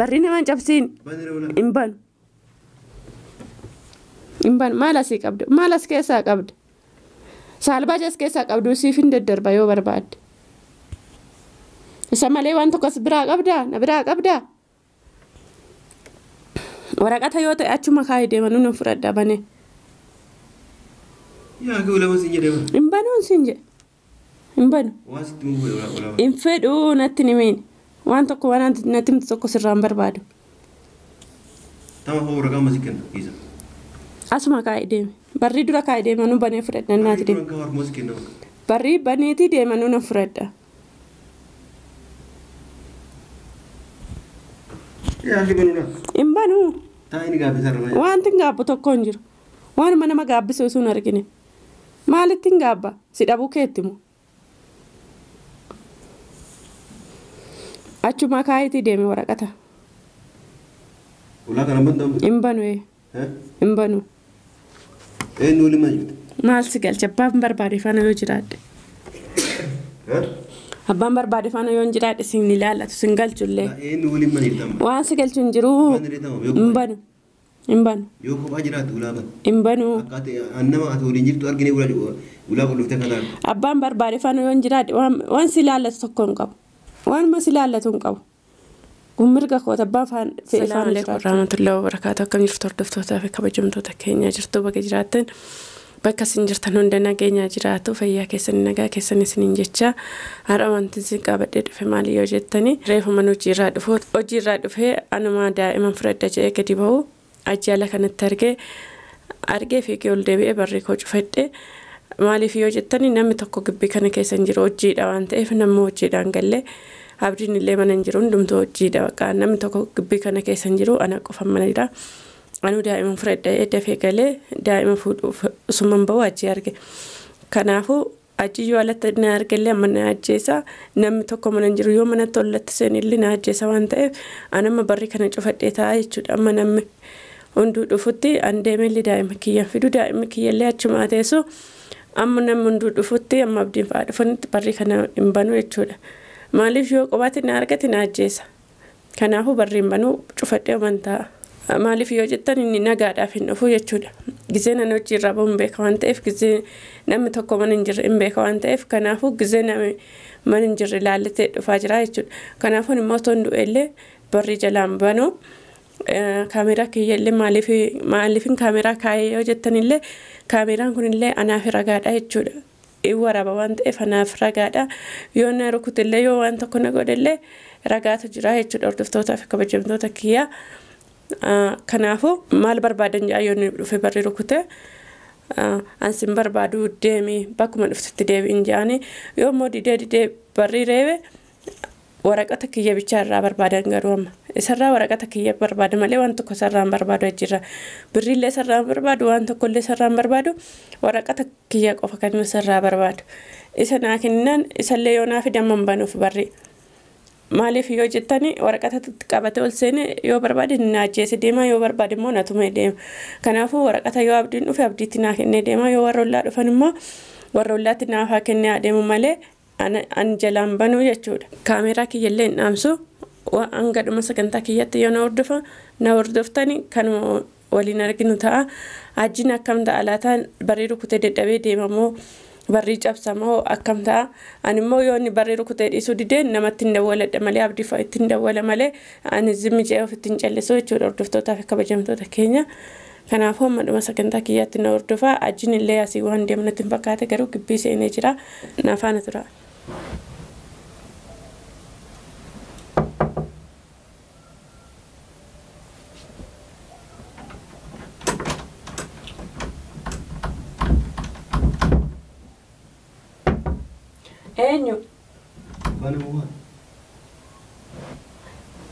Barri namaan cabsiin. Imban maal asii qabda? Maal as keessaa qabda? Saalbaaja as keessaa qabdu siif hin daddarba yoo barbaadde. Isa malee waan tokko as biraa qabdaa? Na biraa qabdaa? Waraqata yoo ta'e achuma kaa'ee deeman nu fudhadha bane. Yaa gula wasin jedhama. Imbanuun sin jedhe. Imbanu. Waasitti mun wala. Infedhuu natti nimeen. Waan tokko waan natti miti tokko sirraan barbaadu. Tama hoo waraqaa masikan isa. Asuma kaa'ee deeme. Barri dura kaa'ee deema nu banee fudhadha naati deema. Barri baneetii deema nu na fudhadha. Yaa kibanuna. Imbanu. Taa'ini gaabbisa irra. Wanti gaabbu tokko hin jiru. Waanuma nama gaabbisuu sun argine. Maalitti gaabba? Si dhabuu keetti moo? Achuma kaa'eetii deeme waraqata. Ulaa kana bandamu. Imbanu Imbanu. Nuli majuut. Maal si galcha abbaan barbaade faana yoo jiraadhe. Abbaan barbaade faana yoo jiraadhe sin ilaallatu sin galchullee. Nuli manitama. Waan si galchu hin jiru. Imbanu. Imbanu. Yoo kophaa jiraatu ulaa ban. Imbanu. Akkaati annama ati waliin jirtu argine ulaa qulluftee kanaan. Abbaan barbaade faana yoo jiraadhe waan si ilaallatu tokko hin qabu. Waanuma si ilaallatu hin qabu. Gummirga koota abbaan faana fe'ee faana jiraatu. Rahmatullahi wa barakaatu akkam jirtu hordoftoota fi kabajamtoota keenya jirtu bakka jiraattan bakka isin jirtan hunda nageenya jiraatu fayyaa keessanii nagaa keessanii isiniin jecha har'a wanti isin qabadhee dhufe maali yoo jettanii reefu mana hojiirraa dhufee anuma daa'iman fudhadha jedhee gadi bahu ajjaala kanatti argee fiigee ol deebi'ee barrii koo cufadhe maaliif yoo jettanii namni tokko gibbii kana keessa hin jiru hojiidha waan ta'eef namni hojiidhaan gallee abdiin illee mana hin jiru hundumtuu hojiidha bakka namni tokko gibbii kana keessa hin jiru ana qofa manadha. Anu daa'iman fudhadhee dafee galee daa'ima fuudhuuf usuman bahu achi arge. Kanaafuu achi yoo alatti na argellee amma na ajjeesa namni tokko mana hin jiru yoo manatti ollatti seenillee na ajjeesa waan ta'eef anamma barri kana cufadhee taa'aa jechuudha amma namni hunduu dhufutti an deemelli daa'ima kiyyan fidu daa'imni kiyyallee achuma teessu amma namni hunduu dhufutti amma abdiin fa'aa dhufanitti barri kana hin banu jechuudha. Maaliif yoo qobaatti na argate na ajjeesa. Kanaafuu barri hin banu cufadhee amantaa. Maaliif yoo jettan inni nagaadhaaf hin dhufu jechuudha. Gizee nan hojiirraa bahuun beeka waan ta'eef gizee namni tokko mana hin jirre hin beeka waan ta'eef kanaafuu gizee namni mana hin jirre laallatee dhufaa jira jechuudha. Kanaafuu immoo ton du'ellee barri jalaan banuu kaameraa kiyyallee maaliifin kaameraa kaayee yoo jettanillee kaameraan kunillee anaaf ragaadha jechuudha. Waraba waan ta'eef anaaf ragaadha. Yoo na rukutillee yoo waan tokko na godhellee ragaatu jira jechuudha hordoftootaa fi kabajamtoota kiyyaa. Kanaafuu maal barbaadan jaayyoon dhufe barri rukute ansin barbaadu deemi bakkuma dhuftetti deebiin jaani yoo immoo didee barri reebe waraqata kiyya bichaa irraa barbaadan garuu amma isarraa waraqata kiyya barbaada malee waan tokko sarraan barbaadu jira birriillee sarraan barbaadu waan tokkollee sarraan barbaadu waraqata kiyya qofa kan sarraa barbaadu isa naa kennan isallee yoo naa fidaman banuuf barri. Maaliif yoo jettanii waraqata qabatee ol seene yoo barbaade na ajjeese deema yoo barbaade immoo na tumee deema. Kanaafuu waraqata yoo abdiin dhufe abdiitti naa kennee deema yoo warra ollaa dhufan immoo warra ollaatti naaf haa kennee adeemu malee an jalaan banuu jechuudha. Kaameraa kiyyallee hin dhaamsu hanga dhuma sagantaa kiyyatti yoo na hordoftanii kan waliin arginu ta'a. Ajjiin akkam ta'a laataan barrii rukutee dadhabee deemamoo barri cabsamoo akkam ta'a animmoo yoo inni barri rukutee dhiisuu dideen namatti hin dawwaladha malee abdii fa'a ittiin dawwala malee ani zimmi jee ofitti hin callisu jechuudha hordoftootaa fi kabajamtoota keenya. Kanaafuu amma dhuma sagantaa kiyyaatti na hordofaa ajjiin illee asii waan deemnatti hin fakkaate garuu gibbii seenee jira na faana tura.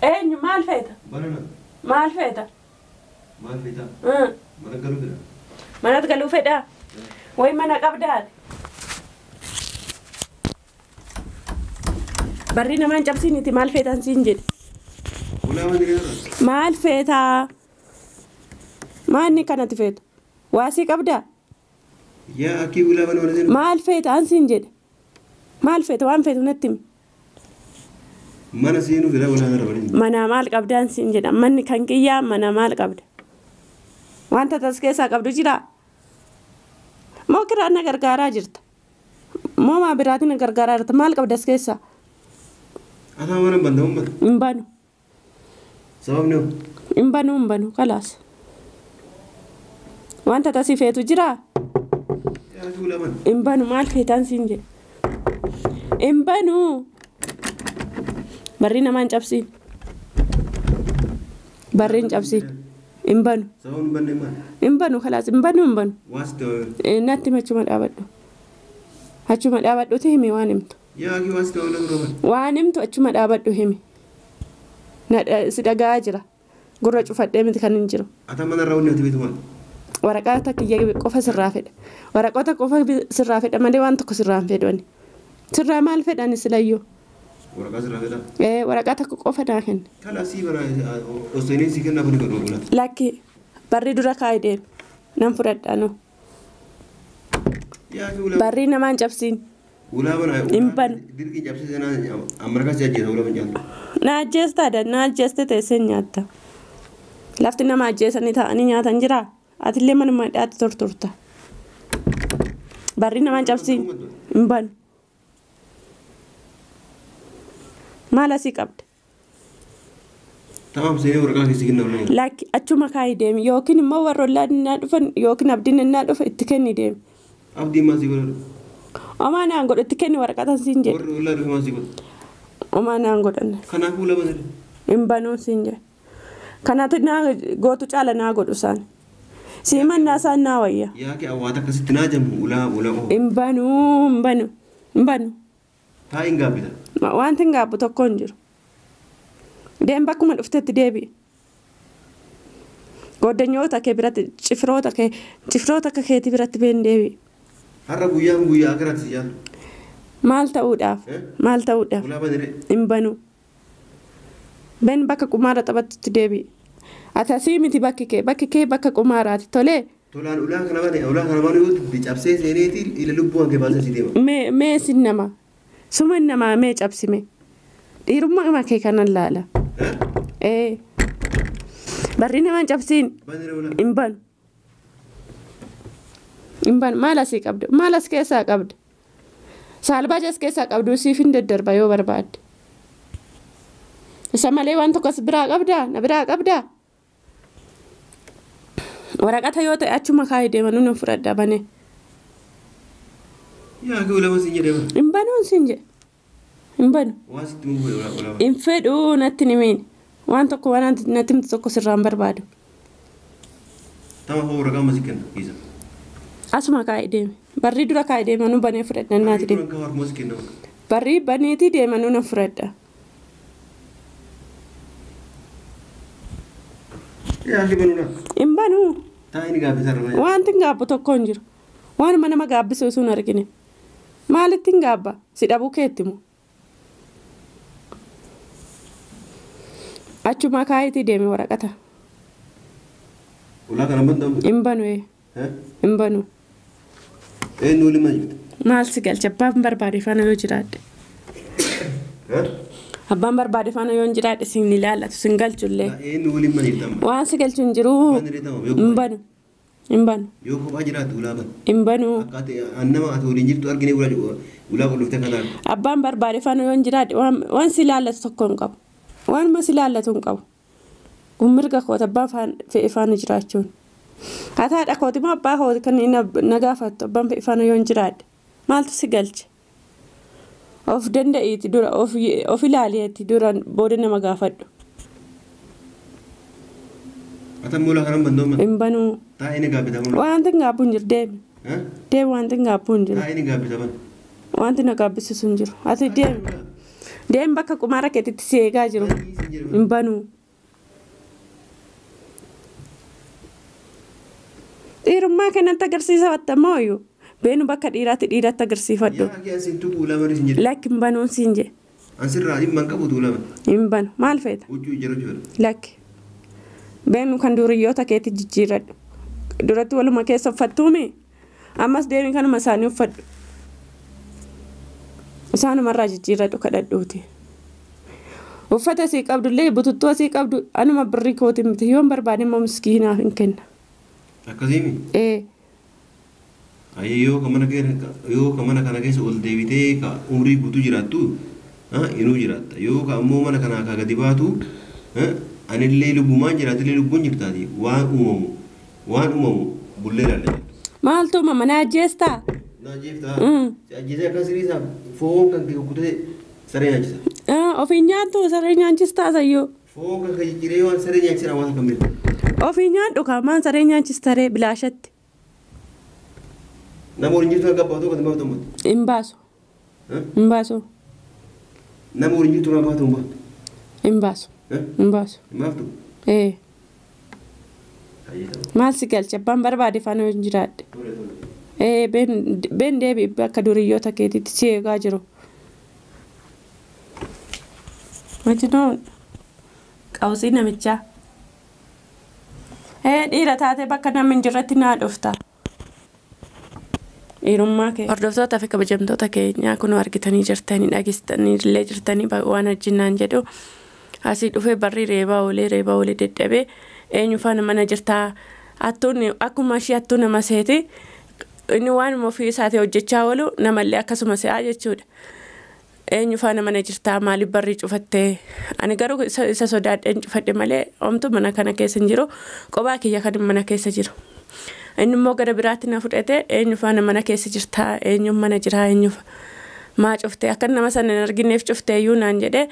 Eenyu maal feeta? Maal feeta? Manatti galuu fedhaa? Wayi mana qabdaa? Barri namaan cabsiiniti maal feetan siin jedhe? Maal feetaa? Maanni kanatti feetu? Waasii qabdaa? Maal feetaan siin jedhe? Maal feetu waan feetu natti himi? Mana seenu fira wala na rabani. Mana maal qabdaan siin jedha manni kan kiyyaa mana maal qabda wanta tas keessaa qabdu jira moo kiraan na gargaaraa jirta moo maa biraatiin na gargaaraa jirta maal qabda as keessaa Ana mana bandamu ban. hin banu Sabab ne. hin banu kalaas wanta tasii feetu jira Yaa ki wala ban. hin banu maal feetaan siin jedha hin banu barri namaan cabsiin barriin cabsiin hin banu Sabab banne man. hin banu kalaas hin banu Was to. natti machuma dhaabadhu himi waan himtu Yaa ki was to wala roban. waan himtu achuma dhaabadhu himi si dhagaa jira gurra cufadhee miti kan hin jiru Ata mana rawni ati bitu man. waraqaa takka qofa sirraa fedha waraqoota qofa sirraa fedha malee waan tokko sirraa hin fedhani sirraa maal fedhani silayyuu Waraqaa sirraa fedha. waraqaa takka qofa naa kenna Kala si bara osoni si kenna bani godhu bula. lakki barri dura kaa'ee deemi nan fudhadha nu Yaa ki wala. barri namaan cabsiin Wala bana. Hin banu. Dirqi jabse sana Amerika si ajjeesa wala ban jaallu. na ajjeestaadha na ajjeeste teessee nyaatta lafti nama ajjeesanii taa'anii nyaatan jira atillee manuma hidhaatti torturta barri namaan cabsiin hin banu maal asii qabda Tamam seeni waraqaa keessi kenna wala. lakki achuma kaa'ii deemi yookiin immoo warra ollaa innaa dhufan yookiin abdiin innaa dhufa itti kenni deemi Abdi maasi godhu. omaa naan godhu itti kenni waraqatan siin jedhe Warri wala dhufe maasi godhu. omaa naan godhanne Kanaaf wala ban. hin banuun siin jedhe kanaatu naa gootu caala naa godhu isaan siimannaa isaan naa wayya Yaa ki awwaata akkasitti naa jamu wala oo. hin banu Taa hin gaabbita. wanti hin gaabbu tokko hin jiru deem bakkuma dhuftetti deebi'i goddanyoota kee biratti cifroota akka keetii biratti been deebi'i Har'a guyyaa akkanaatti si jaallu. maal ta'uudhaaf Wala banire. hin banu ben bakka qumaara taphattutti deebi'i ati asii miti bakki kee bakka qumaaraati tolee Tolaan ulaan kana bane yoo cabsee seeneeti ila lubbuun kee baasee si deema. mee sin nama suma namaa mee cabsime dhiirummaa kee kanan laala barri namaan cabsiin Banire wala. hin banu maal asii qabda maal as keessaa qabda saalbaaja as keessaa qabdu siif hin daddarba yoo barbaadde isa malee waan tokko as biraa qabdaa na biraa qabdaa waraqata yoo ta'e achuma kaa'ee deeman nun fudhadha bane Yaa ki wala ban siin jedhee bara. hin banuun siin jedhe hin banu Waan sitti mun godhe wala ban. hin fedhuu natti nimiin waan tokko waan natti himtu tokko sirraan barbaadu Tama hoo waraqaa masi kenna kiisa. asuma kaa'ee deeme barri dura kaa'ee deema nu banee fudhadha naati deema Kan harmoo si kenna. barri baneetii deema nu fudhadha Yaa ki banuna. hin banuu Taa inni gaabbisa irra. wanti hin gaabbu tokko hin jiru waanuma nama gaabbisuu sun argine maalitti hin gaabba si dhabuu keetti moo achuma kaayitii deeme waraqata Ulaa kana bandamu. hin banu hin banu Eenyu waliin maal jirtu? maal si galcha abbaan barbaade faana yoo jiraadhe abbaan barbaade faana yoo jiraadhe sin ilaallatu sin galchullee Eenyu waliin maal jirtu? waan si galchu hin jiru hin banu Yoo kophaa jiraatu ulaa ban. hin banu Akkaati annama ati waliin jirtu argine ulaa qulluftee kanaan. abbaan barbaade faana yoo jiraadhe waan si ilaallatu tokko hin qabu waanuma si ilaallatu hin qabu kun mirga koota abbaan fe'e faana jiraachuun hataadha kooti moo abbaa kooti kan na gaafattu abbaan fe'e faana yoo jiraadhe maaltu si galche of danda'iiti dura of ilaaliyeeti dura booda nama gaafadhu Atammoo ulaa kanan bandamu. hin banuu Taa inni gaabbita ban. wanti hin gaabbu hin jiru deemi wanti hin gaabbu hin jiru Taa inni gaabbita ban. wanti na gaabbisiisu hin jiru ati deemi bakka qumaara keetitti si eegaa jiru hin banuu dhiirummaa kennatti agarsiisa wattamooyyuu beenu bakka dhiiratti agarsiifadhu Yaa ki asin tuqu ulaa marii sin jedhe. lakki hin banuun siin jedhe Ansirraa dhimma hin qabutu ulaa ban. hin banu maal feeta Huccuu ijjaruu jira. lakki beenu kan duriyyoota keetti jijjiiradhu duratti waluma keessa uffattuumi ammas deemi kanuma isaanii uffadhu isaanumarraa jijjiiradhu kadhadhuuti uffata sii qabdu illee bututtuu sii qabdu anuma birrii kooti miti yoon barbaade immoo miskiinaaf hin kenna. Akkasiimi. Yoo ka mana kana keessa ol deebitee ka umrii guutuu jiraattu inuu jiraatta yoo ka ammoo mana kana ka gadi baatu anillee lubbumaan jiraatillee lubbuun jirtaati waan uumamu bullee laalla. Maaltu uumama na ajjeestaa? Na ajjeeftaa. Ajjeesee akka siriisaa foon kan kee kukkutee saree nyaachisa. Ofii nyaattu saree nyaachistaa sayyoo. Foon kan kee jijjiiree waan saree nyaachisa waan akka mirga. Ofii nyaadhu maan saree nyaachistaree bilaashatti. Nama waliin jirtu akka baatu kan baatu mati. Hin baasu. Hin baasu. Nama waliin jirtu akka baatu mati. Hin baasu. Hin baasu. Maaftu. Maal si galcha abbaan barbaade faana hin jiraadhe. Ben deebi akka duriyyoota keetiitti si eegaa jiru. Majinoon qawsii namichaa. Dhiira taatee bakka namni hin jirretti naa dhufta. Dhiirummaa kee. Hordoftoota fi kabajamtoota keenyaa kun argitanii jirtanii dhageessitanii illee jirtanii waan ajjinnaan jedhu asii dhufee barri reebaa oolee dadhabee eenyu faana mana jirtaa hattuun akkuma ishee hattuu nama seeti inni waan ofii isaatii hojjechaa oolu namallee akkasuma se'aa jechuudha. Eenyu faana mana jirtaa maaliif barri cufattee ani garuu isa sodaadheen cufadhe malee omtu mana kana keessa hin jiru qophaa kiyya kan mana keessa jiru. Inni immoo gara biraatti na fudhate eenyu faana mana keessa jirtaa eenyu mana jiraa eenyu maa cuftee akka nama sana hin argineef cuftee iyyuu naan jedhee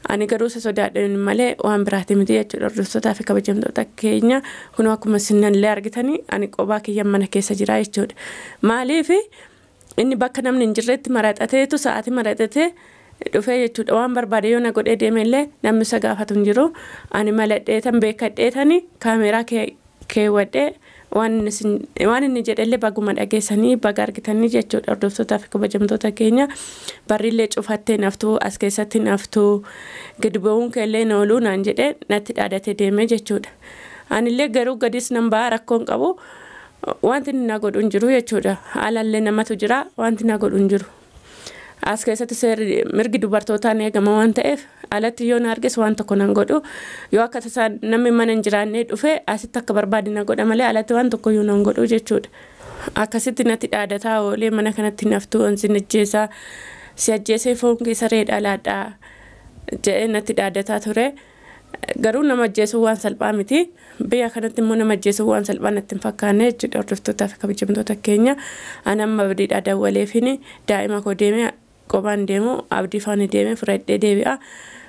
ani garuu isa sodaadheen malee waan biraatti miti jechuudha. Hordoftootaa fi kabajamtoota keenya kun akkuma sinallee argitanii ani qophaa kiyya mana keessa jiraa jechuudha. Maaliif inni bakka namni hin jirretti maraxateetu sa'aatii maraxatee dhufee jechuudha. Waan barbaade yoo na godhee deemellee namni isa gaafatu hin jiru. Ani maladheetan beekadheetanii kaameeraa keewwadhee waan inni jedhellee baguma dhageessanii baga argitanii jechuudha. Hordoftootaa fi kabajamtoota keenya barrillee cufattee naftuu as keessatti naftuu gadi ba'uun keellee nooluu naan jedhee natti dhaadate deemee jechuudha. Anillee garuu gadis nan ba'a rakkoon qabu wanti na godhu hin jiru jechuudha. Haalallee namatu jira wanti na godhu hin jiru. As keessatti seerri mirgi dubartootaan eegama waan ta'eef alatti yoo na argis waan tokko nan godhu yoo akka tasaa namni mana hin jiraannee dhufee asitti akka barbaade na godha malee alatti waan tokko yoo nan godhu jechuudha. Akkasitti natti dhaadataa oolee mana kanatti naftuu onsin ajjeesaa si ajjeesee foon keessa reedhaa laadhaa jedhee natti dhaadataa ture. Garuu nama ajjeesuu waan salphaa miti. Biyya kanatti immoo nama ajjeesuu waan salphaa natti hin fakkaanne jechuudha. Hordoftootaa fi kabajamtoota keenya ani amma abdiidhaa dawwaleefini daa'ima koo deemee qophaan deemu abdii faana deemee fudhadhee deebi'a.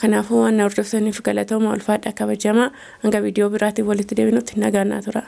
Kanaafuu waan hordoftaniif galatooma ulfaadha kabajamaa hanga viidiyoo biraatiin walitti deebinutti nagaannaa tura.